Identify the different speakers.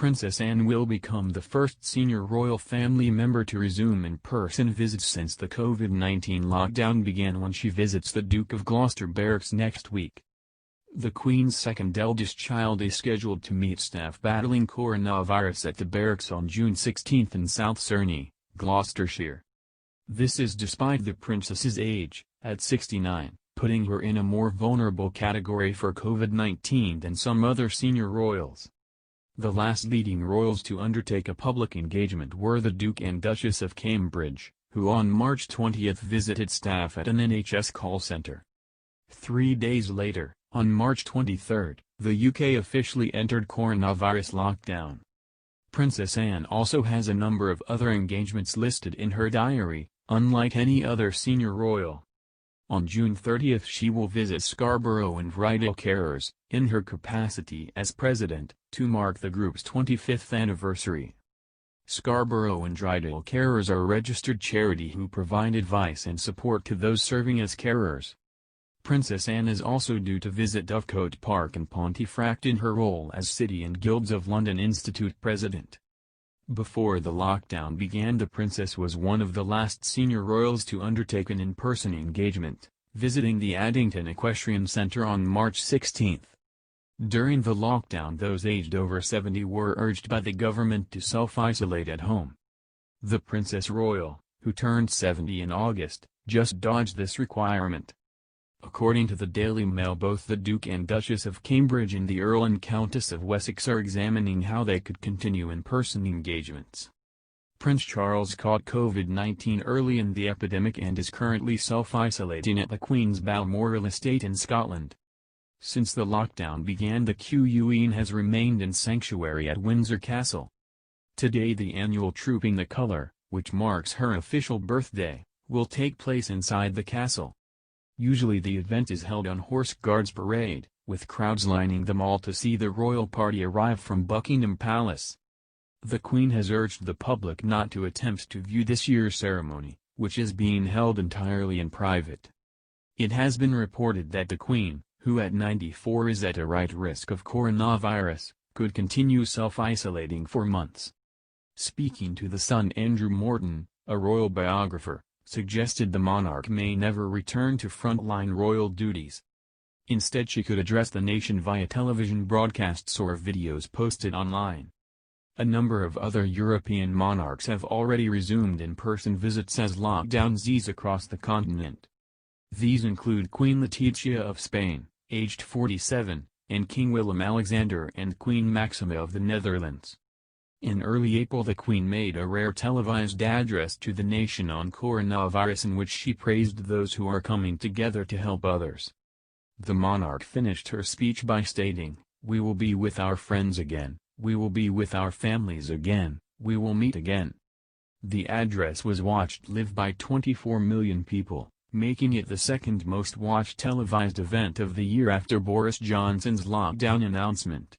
Speaker 1: Princess Anne will become the first senior royal family member to resume in-person visits since the COVID-19 lockdown began when she visits the Duke of Gloucester barracks next week. The Queen's second eldest child is scheduled to meet staff battling coronavirus at the barracks on June 16 in South Cerney, Gloucestershire. This is despite the princess's age, at 69, putting her in a more vulnerable category for COVID-19 than some other senior royals. The last leading royals to undertake a public engagement were the Duke and Duchess of Cambridge, who on March 20 visited staff at an NHS call centre. 3 days later, on March 23, the UK officially entered coronavirus lockdown. Princess Anne also has a number of other engagements listed in her diary, unlike any other senior royal. On June 30 she will visit Scarborough and Rydal Carers, in her capacity as president, to mark the group's 25th anniversary. Scarborough and Rydal Carers are a registered charity who provide advice and support to those serving as carers. Princess Anne is also due to visit Dovecote Park in Pontefract in her role as City and Guilds of London Institute president. Before the lockdown began, the princess was one of the last senior royals to undertake an in-person engagement, visiting the Addington Equestrian Centre on March 16. During the lockdown, those aged over 70 were urged by the government to self-isolate at home. The Princess Royal, who turned 70 in August, just dodged this requirement. According to the Daily Mail, both the Duke and Duchess of Cambridge and the Earl and Countess of Wessex are examining how they could continue in-person engagements. Prince Charles caught COVID-19 early in the epidemic and is currently self-isolating at the Queen's Balmoral estate in Scotland. Since the lockdown began, the Queen has remained in sanctuary at Windsor Castle. Today the annual Trooping the Colour, which marks her official birthday, will take place inside the castle. Usually the event is held on Horse Guards Parade, with crowds lining the mall to see the royal party arrive from Buckingham Palace. The Queen has urged the public not to attempt to view this year's ceremony, which is being held entirely in private. It has been reported that the Queen, who at 94 is at a right risk of coronavirus, could continue self-isolating for months. Speaking to The Sun, Andrew Morton, a royal biographer, suggested the monarch may never return to frontline royal duties. Instead, she could address the nation via television broadcasts or videos posted online. A number of other European monarchs have already resumed in-person visits as lockdowns ease across the continent. These include Queen Letizia of Spain, aged 47, and King Willem-Alexander and Queen Maxima of the Netherlands. In early April, the Queen made a rare televised address to the nation on coronavirus in which she praised those who are coming together to help others. The monarch finished her speech by stating, "We will be with our friends again, we will be with our families again, we will meet again." The address was watched live by 24 million people, making it the second most watched televised event of the year after Boris Johnson's lockdown announcement.